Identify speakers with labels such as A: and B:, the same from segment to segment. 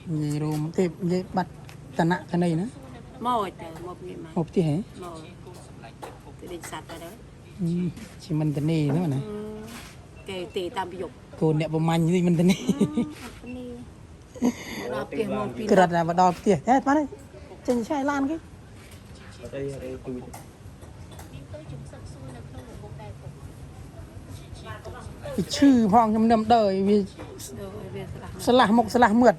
A: Vậy rồi thì vậy bắt tận nặng cái này nữa.
B: Mồi từ một niệm mà.
A: Hộp thì hả?
B: Mồi. Thì định sạch ở đó.
A: Chỉ mình tận này nữa mà nè.
B: Kể tì tam dục.
A: Cô nẹp vào manh gì mình tận này. Cứ đặt ra vào đo tiền. Thế bắt đây. Chân chạy lan cái. Cái chư phong nhầm nhầm đời vì slah mộc slah mượt.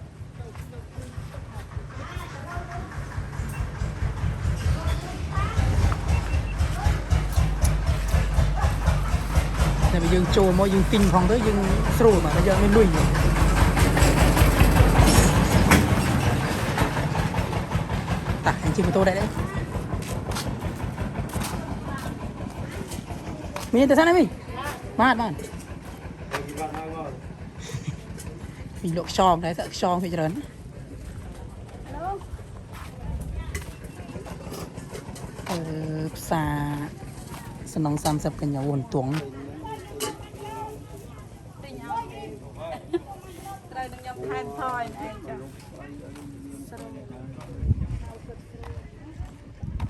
A: Bây giờ trôi mỗi dương tinh phong tới dương sôi mà bây giờ mới lùi tải anh chị của tôi đây đấy mình từ sao này mình mát mình lộn xòm đấy sợ xòm phải lớn xa sân nông xăm sập cái nhà ồn tuồng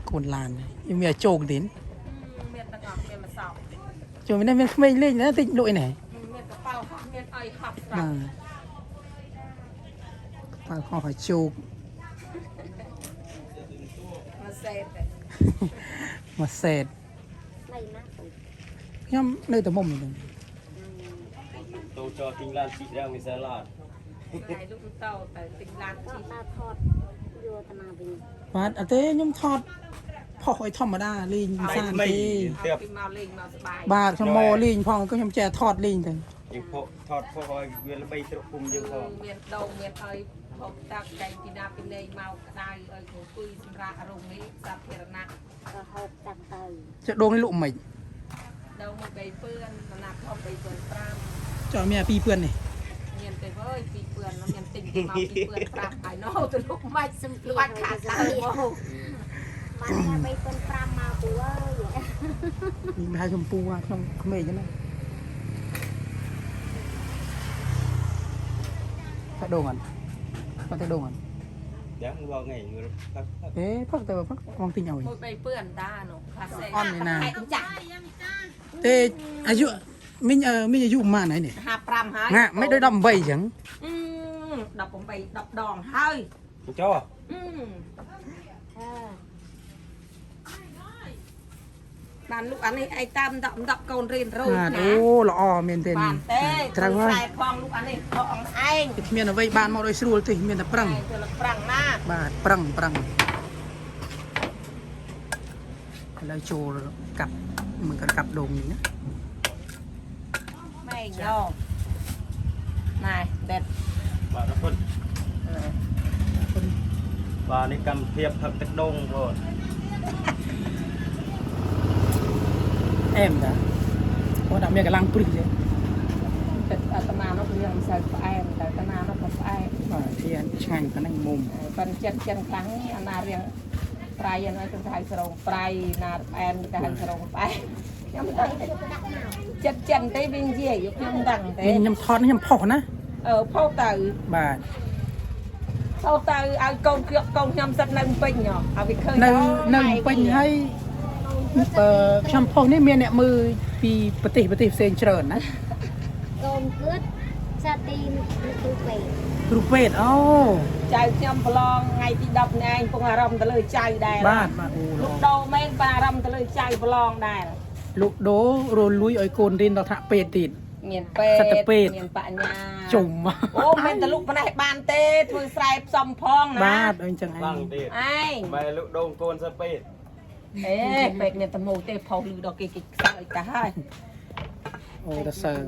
A: cồn làn nhưng mà trộn đến chỗ bên này mình lên nó tịnh lội này mà không phải trộn mà sệt nhưng nơi tầm mồm này
C: tôi cho tinh lan chị ra người xa lạt
B: lúc tàu tại tinh lan chị ta thọt vô tầm nào bình
A: phát à thế nhưng thọtพอไอ้ธรรมดาลิงซ่านตีบาทชั่วโมลิงพองก็ยังแจทอดลิงแต่
C: ยังพอทอดพอเวียนใบตะคุ่มยังพอ
B: เมียนดงเมียนเอ้ยพอตักใจกินน้ำเป็นเลยเมาได้เอ้ยหัวปุ้ยสำราอารมณ์นี้สับเทระนักก็หกจับเตย
A: จะโดนให้ลุกใหม่
B: ดงมาไปเปื้อนขนาดเข้าไปเปื้อนปราม
A: จอเมียปีเปื่อนนี่
B: เมียนไปเว้ยปีเปื้อนแล้วเมียนติ่งเมาปีเปื้อนปรามไปโน่ตัวลูกไม่ซึมปีวันขาดเลยมันไปเป็นปรามมาตัว
A: มีไม้ชมพูอ่ะขนมขมิ้นใช่ไหมถ้าโดนกันก็จะโดนกัน
C: ยังว่าไงเงินพัก
A: พักแต่ว่าพักมองติ่งเอาอีก
B: ไปเปื้อนด้าหนู
A: อ่อนเลยนะแต่อายุไม่อายุมาไหนเนี่ย
B: หาปรามหาย
A: งะไม่ได้ดำใบจัง
B: ดอกผมไปดอกดองเฮ้ย
C: จ้า
B: บ้านลูกอันนี้ไอ้ตามดอกโกนเรียนรู้นะ
A: โอ้ละอเมียนเต็น
B: บ้านเต้ใส่พองลูกอันนี้พองเอง
A: เมียนเอาไว้บ้านมาโดยสรุปที่เมียนแต่ปรัง
B: ปรังมาก
A: บ้านปรังแล้วโจกับเหมือนกันกับโดงนี่นะ
B: ไม่ยอมนายเด็ด
C: บ้านละคนบ้านนี้กำเทียบผักตะดงก่อน
A: em đã có đặc biệt cái lăng prik đấy
B: tận nào nó cũng như sợi em tại tận nào nó cũng em
A: thì anh chanh cái năng mồm
B: phần chân trắng anh là riêng prai anh nói trong hai sợi prai là em cái hai sợi prai chân cái bên dưới giúp nhâm đằng
A: thế nhâm thon nhâm phỏ na
B: phao từ
A: bà
B: phao từ ai con nhâm sạch nâng pin nhở à vì khơi
A: nâng pin hayช่ำพองนี่เมียเนี่ยมือปีปฏิเซนเจริญนะ
D: โกนกึศสตีน
A: รูเป็ดอ๋อ
B: ใจย่ำพลองไงที่ดับไงพงอารมณ์ตะเลยใจได้
A: บ้าน
B: ลูกโดแม่งปอารมณ์ตะเลยใจพลองได้
A: ลูกโดโรนลุยไอโกนรินเราทะเป็ดติด
B: เมียนเป็ดเมียนปะญา
A: จุ่ม
B: โอ้เป็นแต่ลูกมันให้บานเต้ถือใส่ซอมพองนะ
A: บ้านเอ็งจัง
B: ไอ้
C: ไม่ลูกโดงโกนสเปด
B: เป็ดเนี่ยตะโมเต้พอลือดอกกิกใส่ตาให้
A: โอ้ตะเซอร์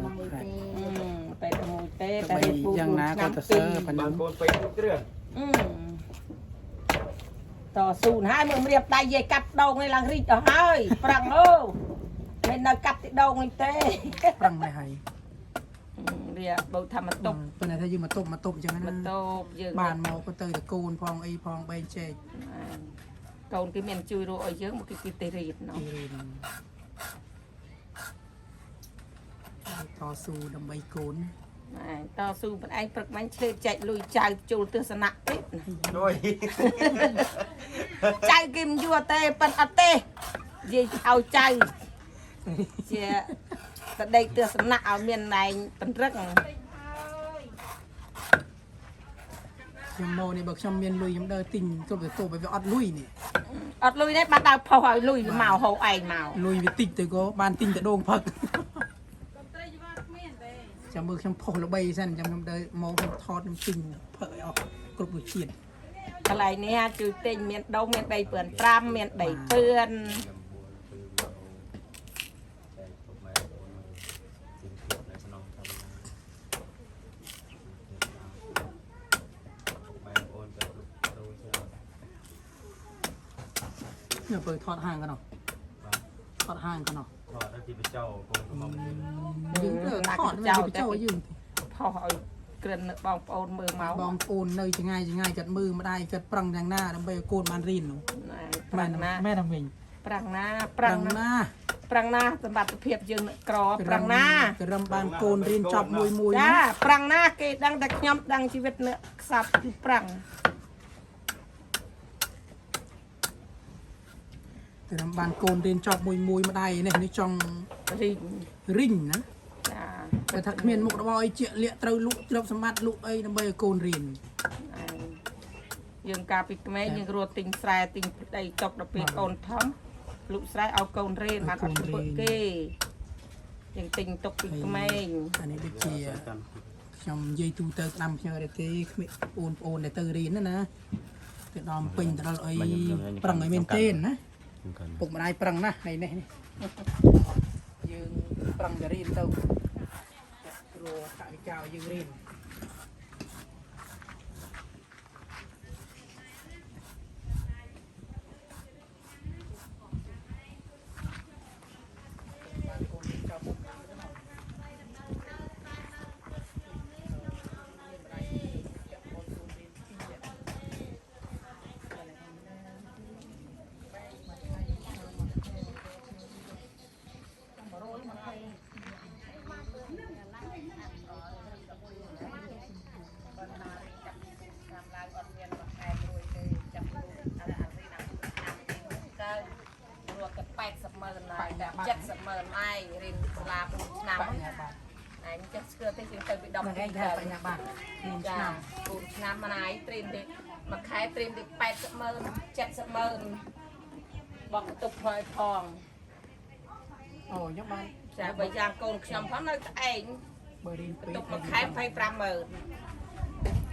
B: เป็ดตะโมเต้
A: แต่ยังนะก็ตะเซอร์พันธุ์
C: โกนเป็ดทุกเรื่อง
B: ต่อสู้ให้มึงเรียบได้ยัยกัดดองในหลังรีต่อให้ปรังโอ้ไม่น่ากัดติดดองในเต้
A: ปรังไม่ให้
B: เรียบเราทำมาตบ
A: เป็นอะไรถ้ายืมมาตบจังนั้น
B: มาตบ
A: บ้านเมาก็เตยตะโกนพองไอพองใบเจด
B: กอนcái miền chui rồiเยอะmột cái tê rịt nó
A: ต่อสู้ดำใบโกน
B: តស៊ូបងឯងព្រឹកមិញឆ្លេតចែកលុយចៅចូលទស្សនៈពេក
C: đôi
B: ចៅគេមិនយល់ទេប៉ិនអត់ទេនិយាយឲ្យចៅជាតដេកទស្សនៈឲ្យមានណែងបន្រឹក
A: ខ្ញុំមកនេះបើខ្ញុំមានលុយខ្ញុំដើរទិញគ្រប់ទៅទៅវាអត់លុយនេះ
B: អត់លុយទេបាត់ដើរផុសឲ្យលុយមកហៅឯងមក
A: លុយវាតិចទៅក៏បានទិញតែដងផឹកចាំមើលខ្ញុំផុសល្បីសិនចាំខ្ញុំដើរមកខ្ញុំថតខ្ញុំទិញផឹកឲ្យអស់គ្រប់រសជាតិ
B: កន្លែងនេះជួយទិញមានដុំមាន3.5មាន3ពឿន
A: ខ្ញុំទៅថតហាងกันเนาะថតហាងกันเนาะ
C: họ đã chỉ bị trâu con của mong
A: យើងទៅថតចោលយើង
B: ផុសឲ្យក្រិនបងប្អូនមើលមក
A: បងប្អូននៅចងាយគាត់មើលម្ដាយគាត់ប្រឹងយ៉ាងណាដើម្បីឲ្យកូនបានរៀននោះ
B: ប្រាំងណា
A: ម៉ែតាមវិញ
B: ប្រាំងណា
A: ប្រឹងណា
B: ប្រាំងណាសម្បត្តិភាពយើងក្រប្រាំងណា
A: ត្រឹមបានកូនរៀនចប់មួយ
B: ចាប្រាំងណាគេដឹងតែខ្ញុំដឹងជីវិតអ្នកខ្សាប់គឺប្រាំង
A: ត្រឹមបានកូនរៀនចប់មួយម្ដាយនេះចង់
B: រីង
A: រិញណា
B: ចា
A: តែថាគ្មានមុខរបរអីជាលាក់ត្រូវលក់ទ្រព្យសម្បត្តិលក់អីដើម្បីឲ្យកូនរៀន
B: យើងកាលពីក្មេងយើងរត់ទិញស្រែទិញប្តីຕົកដល់ពេលកូនធំលក់ស្រែឲ្យកូនរៀនបានអត់ធ្វើគេយើងទិញຕົកពីក្មេង
A: អានេះដូចជាខ្ញុំនិយាយទូទៅក្តាំខ្ញុំទេគ្មានបងប្អូនដែលទៅរៀនណាទៅដល់ពេញទៅដល់អីប្រឹងឲ្យមែនទេណាពុកម្ដាយប្រឹងណាស់ហើយនេះយើងប្រឹងទៅរៀនទៅព្រោះថាវិការយើងរៀន
B: 70,000ឯងរៀនសាលា4ឆ្នាំឯងចិត្តស្គាល់ទេជាងទៅពី10ថ្ងៃទៅបញ្ញាបត្រចា4ឆ្នាំម្នាក់ឯងត្រៀមទេមួយខែត្រៀមទេ80,000 70,000បោះបន្ទប់ផ្លូវផង
A: អូខ្ញុំបាន
B: ចាបើយ៉ាងកូនខ្ញុំផងនៅតែឯង
A: បើរៀន
B: បន្ទប់មួយខែ25,000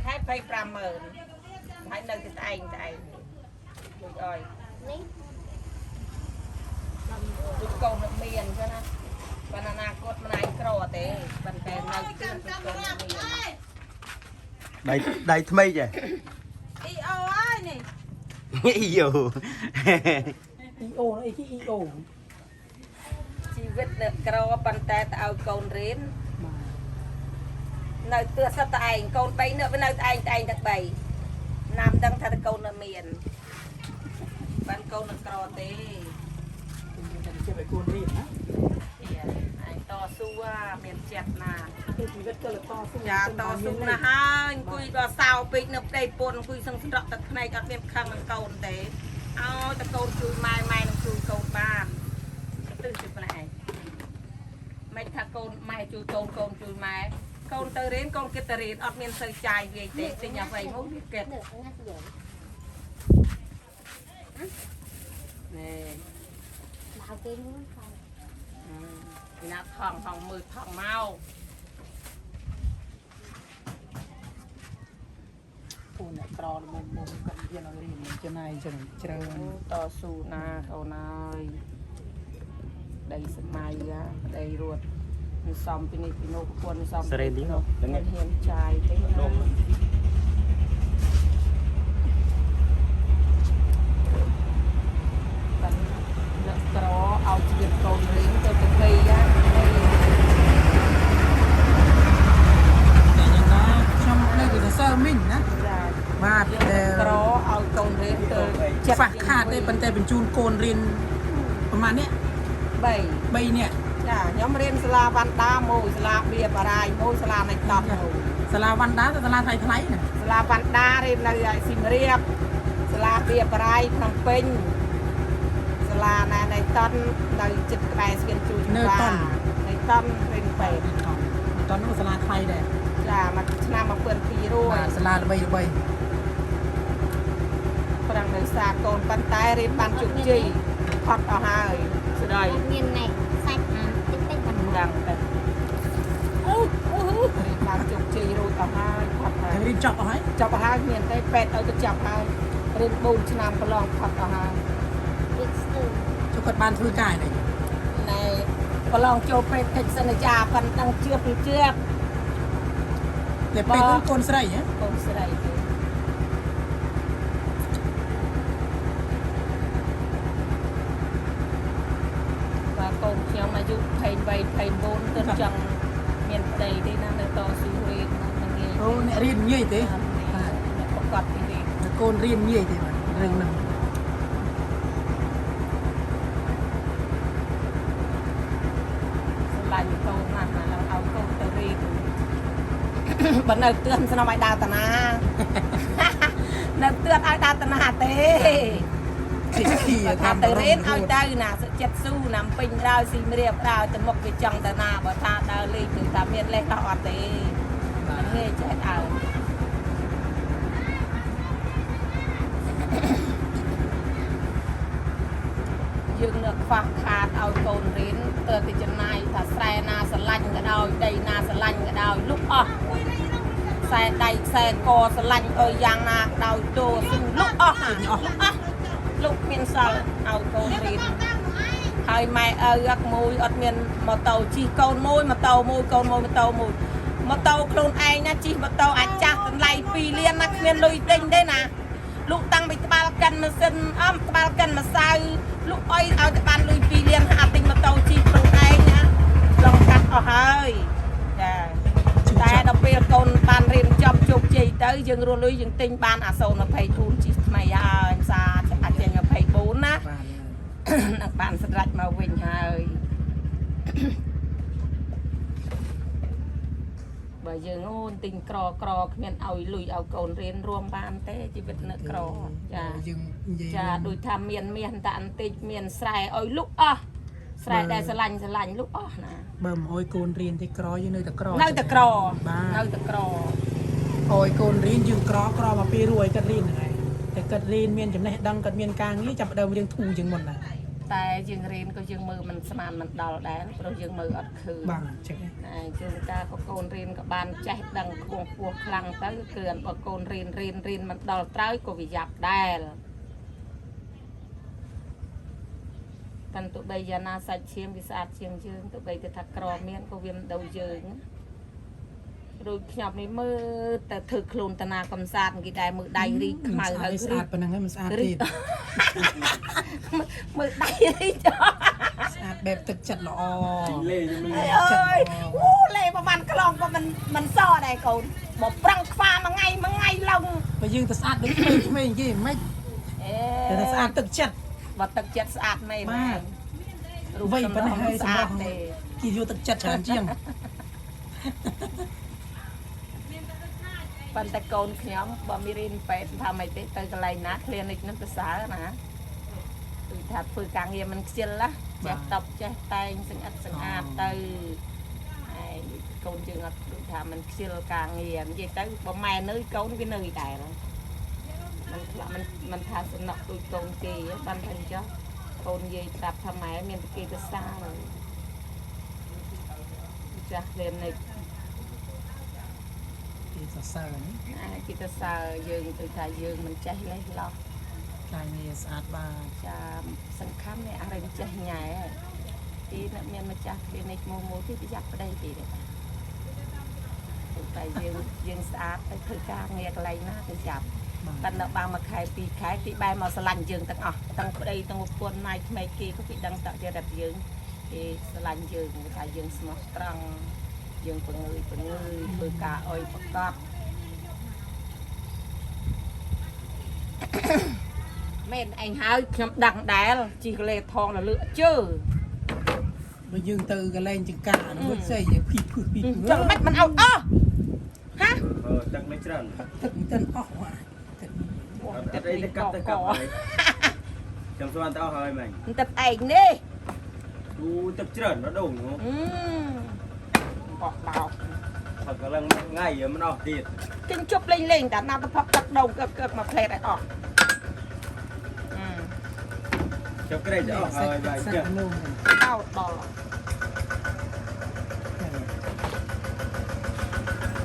B: ខែ25,000ហើយនៅតែឯងដូចអើយ
D: នេះ
B: ជួយកូនមានចឹងណាបើអនាគតម្នាក់ឯងក្រទេប៉ុន្តែនៅទីជួយកូនមាន
C: đầy thmây vậy
B: អ៊ីអូហើយនេះ
C: nhiều
A: អ៊ីអូអីគេអ៊ីអូ
B: ជីវិតអ្នកក្រប៉ុន្តែទៅឲ្យកូនរៀននៅទើសិតតែឯងកូន3នៅនៅតែឯងតែ3ណាំដឹងថាតកូននៅមានបានកូននឹងក្រទេ
A: ខ្ញុំជិះឲ្យកូនរៀនណា
B: ឯងតស៊ូមានចិត្តណា
A: ជីវិតក៏លតស៊ូ
B: ចាតស៊ូណាស់ហើយអង្គុយដល់សៅពេកនៅប្តីពុនអង្គុយសឹងស្រក់ទឹកភ្នែកអត់មានខឹងនឹងកូនទេឲ្យតកូនជួយម៉ែនឹងជួយកូនបានទិញទៅម្នាក់ឯងមិនថាកូនម៉ែជួយកូនជួយម៉ែកូនទៅរៀនកូនគិតទៅរៀនអត់មានសូវចាយវាទេទិញអ្វីមកវាគិត
D: được nghe gì
B: នេះ
D: bảo kia muốn không
B: ពីណាថងមើលថងមក
A: ពូនអ្នកក្រមុំគាត់រៀនឲ្យរៀនចំណាយច្រើន
B: តស៊ូណាអូនអើយដីសម័យដីរត់មិនសមពីនេះពីនោះប្រពន្ធមិនសម
C: Seren tí không?
B: មិនហ៊ានចាយទេ
C: Đôm.
B: អ្នកក្រឲ្យជីវិតកូនរៀនទៅទៅពីយ៉ា
A: ខ្ញុំនៅទីសើមីងណា
B: ចា
A: បាទ
B: ក្រឲ្យកូនរៀនទៅ
A: ខ្វះខាតទេប៉ុន្តែបញ្ជូនកូនរៀនប្រហែលនេះ
B: 3
A: 3នាក់
B: ច ចាខ្ញុំរៀនសាលាវណ្ណដាមួយសាលាបៀបារាយមួយសាលានៃតប់មួយ
A: សាលាវណ្ណដាទៅសាលាថ្លៃថ្លៃណា
B: សាលាវណ្ណដារៀននៅសៀមរាបសាលាបៀបារាយភ្នំពេញសាលាណានៃតន់នៅចិត្តក្បែរស្ពានជួរនៅតន់រៀនពេទ្យ
A: តន់នោះសាលាថ្លៃដែរ
B: ចាមកឆ្នាំ1200
A: សាលាល្បី
B: ប្រាំងនៅសាកូនប៉ុន្តែរៀនបានជោគជ័យផុតអស់ហើយស្ដី
D: មានណែសាច់តិចតិចមិន
B: ដឹងតែរៀនបានជោគជ័យរួចអស់ហើយផុតហើយ
A: រៀនចប់អស់ហើយ
B: ចប់ហើយមានតែពេទ្យឲ្យទៅចាប់ហើយរៀន4ឆ្នាំកន្លងផុតអស់ហើយ
D: តិចស្ទើរ
A: ជួគាត់បានធ្វើការនេះ
B: ណែកន្លងចូលពេទ្យកិច្ចសន្យាប៉ុណ្ណឹងជឿពីជឿ
A: តែពេលនោះកូនស្រីហ៎
B: កូនស្រីទេបាទកូនខ្ញុំអាយុ23 24ទើបចង់មានប្តីទេណានៅតស៊ូរៀនហ្នឹងងាយ
A: អូអ្នករៀនងាយទេ
B: ប្រកាសពីនេះ
A: កូនរៀនងាយទេបាទរឿងហ្នឹង
B: សម្លាញ់កូនណាស់ណាឡើយឲ្យកូនទៅរៀនបើនៅទឿនស្នំឲ្យដើរតាណា នៅទឿនឲ្យដើរតាណាទេ ថាទៅរៀនឲ្យទៅណាសុចិត្តស៊ូណាំពេញដើរស៊ីមរៀបដើរទៅមុខវាចង់ទៅណាបើថាដើរលេងគឺថាមានលេខដល់អត់ទេងាយចេះដើរយើងនៅខ្វះខាតឲ្យកូនរៀនទៅទីចំណាយថាស្រែណាស្រឡាញ់ក៏ដោយដីណាស្រឡាញ់ក៏ដោយលុបអស់ខ្សែដៃខ្សែកស្រឡាញ់អើយយ៉ាងណាក៏ដោយតួស៊ូលុបអស់លុបអស់លោកមានសល់ឲ្យកូនរៀនហើយម៉ែឪអត់មួយអត់មានម៉ូតូជិះកូនមួយម៉ូតូមួយកូនមួយម៉ូតូមួយម៉ូតូខ្លួនឯងណាជិះម៉ូតូអាចចាស់តម្លៃ2លានណាគ្មានលុយទិញទេណាលោកតាំងពីក្បាលកិនម៉ាស៊ីនក្បាលកិនម្សៅលោកអុយឲ្យតែបានលុយ2លានហាទិញម៉ូតូជិះខ្លួនឯងណាឡងកាត់អស់ហើយចាតែដល់ពេលកូនបានរៀនចប់ជោគជ័យទៅយើងរស់លុយយើងទិញបានអា024ជិះថ្មីហើយផ្សារអាចចេញ24ណា នឹងបានសម្រេចមកវិញហើយបើយើងអូនទិញក្រគ្មានឲ្យលុយឲ្យកូនរៀនរួមបានទេជីវិតនៅក្រចា
A: យើងនិយាយ
B: ចាដូចថាមានតែបន្តិចមានស្រែឲ្យលុកអស់ស្រែដែលស្រឡាញ់លុកអស់ណា
A: បើមិនអោយកូនរៀនទេក្រយើងនៅតែក្រ
B: នៅតែក្រ
A: បាទ
B: នៅតែក្រ
A: អោយកូនរៀនយើងក្រមកពេលរួចគាត់រៀនហ្នឹងឯងតែគាត់រៀនមានចំណេះដឹងគាត់មានការងារចាប់ដើមរៀនធូរជាងមុនណា
B: តែយើងរៀនក៏យើងមើលមិនស្មានមិនដល់ដែរព្រោះយើងមើលអត់ឃើញ
A: បាទចឹង
B: តែជួនកាលក៏កូនរៀនក៏បានចេះដឹងខ្ពស់ខ្លាំងទៅគឺបើកូនរៀនមិនដល់ត្រូវក៏វាយ៉ាប់ដែរប៉ុន្តែបីយ៉ាងណាសាច់ឈាមវាស្អាតជាងយើងទៅបីទៅថាក្រមានក៏វាមិនដូរយើងដូចខ្ញុំនេះមើលតែធ្វើខ្លួនតាណាកំសាទគេដែរមើលដៃរីកខ្មៅហើយ
A: ស្អាតប៉ុណ្ណឹងហើយមិនស្អាតទេ
B: មើលដៃរីក
A: ស្អាតបែបទឹកចិត្តល្អ
C: លេខ្ញុំមិន
B: អើយអូលេប្រហែលខ្លងក៏មិនសដែរកូនបើប្រឹងខ្វាមួយថ្ងៃឡើង
A: បើយើងទៅស្អាតដូចក្មេងគេមិនតែស្អាតទឹកចិត្ត
B: បើទឹកចិត្តស្អាតមែន
A: បាទវ័យប៉ុណ្ណេះហើយសម្រាប់គេយកទឹកចិត្តច្រើនជាង
B: ប៉ុន្តែកូនខ្ញុំបើមានរៀនពេទ្យថាមិនទេទៅកន្លែងណា clinic ហ្នឹងប្រសើរណាគឺថាធ្វើការងារមិនខ្ជិលណាចេះតបចេះតែងស្ងាត់ស្ងាត់ទៅហើយកូនយើងអត់ដូចថាមិនខ្ជិលការងារនិយាយទៅបើម៉ែនៅកូនវានៅដែរមិនថាសំណក់ដូចកូនគេបានថាអញ្ចឹងកូននិយាយប្រាប់ថាម៉ែមានតែគេទៅសាចាស់ clinic
A: គេសរសើរនេះ
B: គេទៅសើយើងទៅថាយើងមិនចេះលេះលោះ
A: ការងារស្អាតបាទ
B: ចាសង្ខាន់នេះអរិញចេះញ៉ែទីអ្នកមានម្ចាស់គ្នានេះមួយទីប្រយ័ត្នប្តីទីទេតែយើងស្អាតទៅធ្វើការងារកន្លែងណាទៅចាប់ប៉ុន្តែបានមួយខែពីរខែទីបែរមកស្រឡាញ់យើងទាំងអស់ទាំងប្តីទាំងប្រពន្ធណៃក្មេកគេក៏គេដឹងតើទៀតយើងគេស្រឡាញ់យើងថាយើងស្មោះត្រង់យើងពង្ើយធ្វើការអុយប្រកប មែនឯងហើយខ្ញុំដឹងដែរជីកលេថងលលឺជើ
A: ដ rồi dương từ cái lên chừng cả nó vẫn xây vậy phì
B: chẳng bắt mình ao hả
C: chắc mấy trận
A: thật tân hỏa
C: ở đây nó cắt này trong số anh tao hơi mày
B: tập ảnh đi
C: tập trận nó đùng không
B: bọt bào
C: thật là ngay giờ nó tiền
B: kinh chụp lên cả nào tập phật tập đầu cực mà phê lại
C: cho cái này cho hơi vậy chưa
B: tao đỏ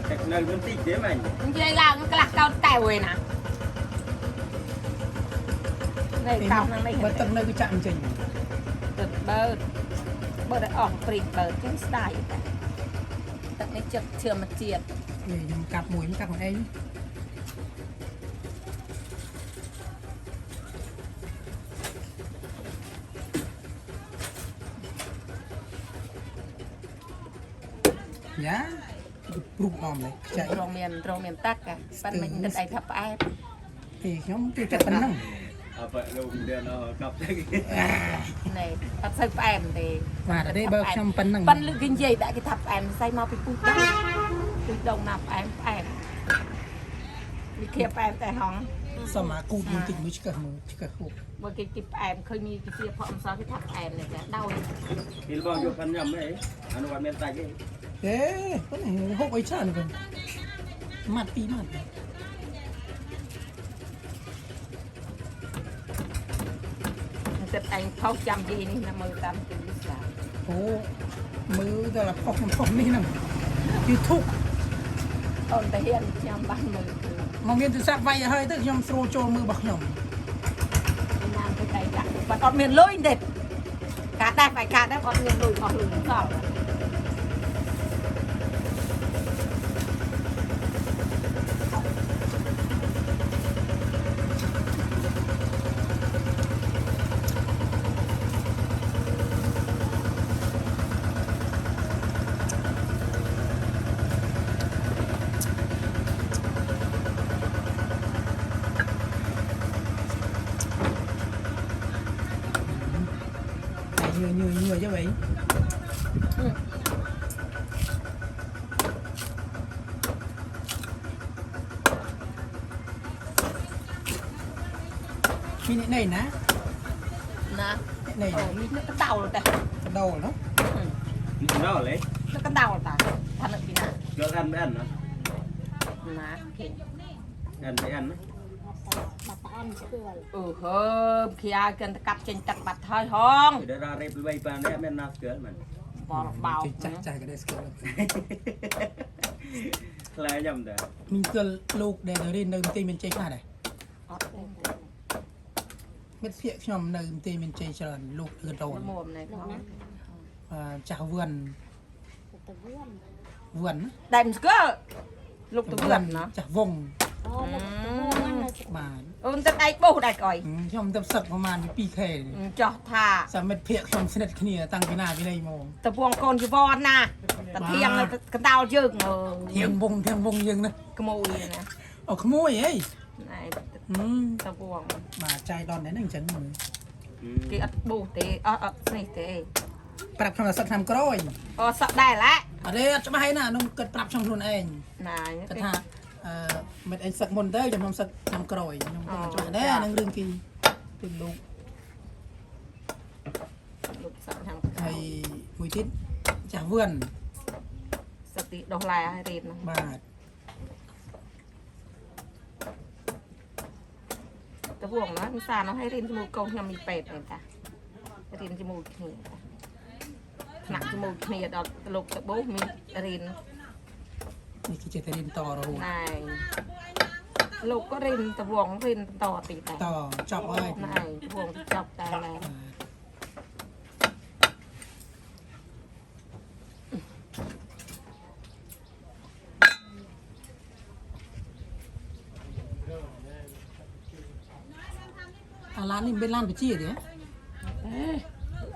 C: cái nơi vẫn tích thế mày
B: chơi là cái lạc cao tèo rồi nè đây cao năng đây
A: vẫn tận nơi cái chạm trình
B: bơ đã free bơ cái style tận đây chưa mà triệt
A: để dùng cặp mũi cặp của anh giá rụng nòm này chạy
B: rô miền tắc à ban mình đất ai thập ai
A: thì nhóm tiêu chặt tấn năng
C: vậy luôn để nó cặp
B: này thật sự em thì
A: và ở đây bao trăm tấn năng
B: ban lực kinh dây đã cái thập em say mau bị cút đâu cút đồng nạp em bị kẹp em tại hỏng
A: sao mà cút mình tỉnh mới chỉ cả khổ
B: bởi cái kịp em khơi mi cái kia phỏng sao cái thập em này là đau
C: thì bao nhiêu phần nhầm đấy anh nói miền tây cái
A: thế cái này hộp ấy chả được mặt tí mặt
B: tập anh phao chăm gìนี่là 18 ปีsao
A: โอ้มือแต่ละพอกนี่นะยูทูบ
B: ôn thể hiện chăm banมือ
A: มองเมียนจะสักใบให้ตึกยอมโซโจมือบักหย่อม
B: nam cái tay đặt và còn miền lối đệt cả đây phải cả đây còn miền lùi còn lùi sao
A: người chứ vậy cái này nè
B: nè
A: này
B: nó cái tàu rồi ta
A: đầu nó
C: nó lấy
B: nó cái tàu rồi ta thành được gì nè
C: cho ăn mới ăn nữa
B: nè
C: ăn phải ăn đấy
B: hôm khi ai cần cặp trên chặt bạch thôi không
C: để ra đây bay pan đấy men nào cửa mình
B: bao
A: chắc cái đấy
C: lại nhầm đấy
A: mình cứ lục để nó đi nơi mình chơi khai này biết phía trong nơi mình chơi chờ lục từ đầu
B: này
A: chào vườn
B: đệm cơ lục từ vườn nó
A: chào vùng mà
B: tập ai bố đại coi
A: ខ្ញុំទៅសឹកប្រហែលពី2ខែ
B: ចោះថា
A: សាមិត្តភ័ក្រខ្ញុំស្និទ្ធគ្នាតាំងពីណាពីណីមក
B: តពងកូនជីវរណាតធៀងកណ្ដោលយើង
A: ធៀងវងយើងណា
B: ក្មួយណា
A: អូក្មួយអី
B: ណែតពង
A: បាទចៃដនដែរហ្នឹងអញ្ចឹង
B: គេអត់បូទេអត់ស្នេះទេ
A: ប្រាប់ខ្ញុំថាសឹកឆ្នាំក្រោយ
B: អូសក់ដែរឡា
A: អត់ទេអត់ច្បាស់ឯណាខ្ញុំគិតប្រាប់ខ្ញុំខ្លួនឯង
B: ណា
A: គាត់ថាមិនអីសឹកមុនទៅខ្ញុំសឹកឆ្នាំក្រោយខ្ញុំមិនច្បាស់ដែរនឹងរឿងពីលោក
B: លោកសក់ខាង
A: ហើយមួយទៀតចាស់វឿន
B: សតិដោះឡាឲ្យរៀន
A: បាទ
B: តពងណាមិនសាnóឲ្យរៀនជាមួយកូនខ្ញុំមីពេទ្យហ្នឹងតារៀនជាមួយគ្នាថ្នាក់ជាមួយគ្នាដល់លោកតបោមានរៀន
A: នេះគឺចេះតែរៀនតរហូត
B: ណែលោកក៏រៀនតវងរៀនបន្តទីដែរ
A: តចប់ហើយ
B: ណែតវងចប់តែឡើយ
A: អាឡាននេះមានឡានបជាទេ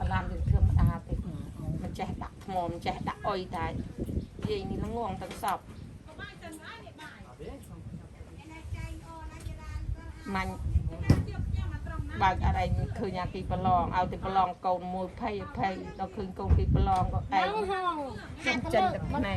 B: អាឡានយើងធម្មតាទេមិនចេះដាក់ថ្មមិនចេះដាក់អុយតែយាយនេះល្ងងទាំងសពមាញ់ បើកอะไรឃើញអាគីប្រឡងឲ្យទៅប្រឡងកូនមួយភ័យដល់ឃើញកូនគីប្រឡងក៏ឯង
D: ห้อง
B: ចិនតែផ្នែក